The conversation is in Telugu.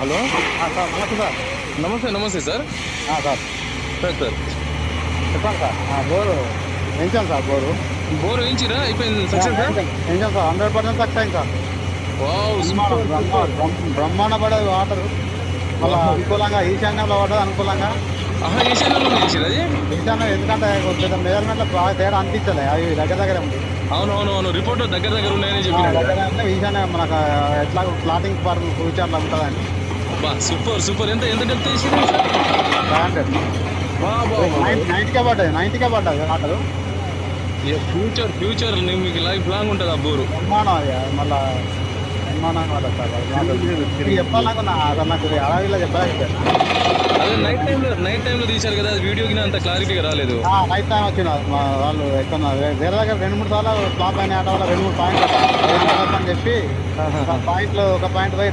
హలో సార్ నమస్తే సార్. నమస్తే నమస్తే సార్. సార్ సార్ సార్ చెప్పండి సార్. బోరు వేయించాను సార్. బోర్ వేయించిరా? అయిపోయింది సక్సెస్ సార్? వేయించాను సార్. 100% సక్సెస్ అయింది సార్. Wow super super. బ్రహ్మాండ పడేది వాటర్. మళ్ళీ అనుకూలంగా ఈశాన్యంలో పడ్డది అనుకూలంగా. ఈశాన్యంలో వేయించిరా అది? ఈశాన్యం ఎందుకంటే కొంచెం మెజర్మెంట్లో బాగా తేడా అనిపించలే. అవి దగ్గర ఉంది. అవునవును రిపోర్ట్ దగ్గర దగ్గర ఉన్నాయని చెప్పిన దగ్గర అంటే ఈశాన్యం మనకు ఎట్లా ప్లాటింగ్ ఫర్ ఫ్యూచర్లో ఉంటుందని. Super super. ఎంత ఎంత డెప్త్ వేసిరా సార్? 500 90కే పడ్డది వాటర్. ఫ్యూచర్ ఫ్యూచర్ మీకు లైఫ్ లాంగ్ ఉంటుంది ఆ బోరు. బ్రహ్మాండం అది. మళ్ళీ బ్రహ్మాండంగా పడ్డది సార్. చెప్పాలనుకున్నా అసలు నాకు అడవిలో చెప్పలేకపోయాను. అదే నైట్ టైంలో తీశారు కదా, వీడియోకి అంత క్లారిటీగా రాలేదు. నైట్ టైం వచ్చిన వాళ్ళు ఎక్కడ వేరే దగ్గర 2-3 సార్లు ఫ్లాప్ అయిన ఆట వల్ల 2-3 పాయింట్లు అని చెప్పి ఒక పాయింట్ పోయి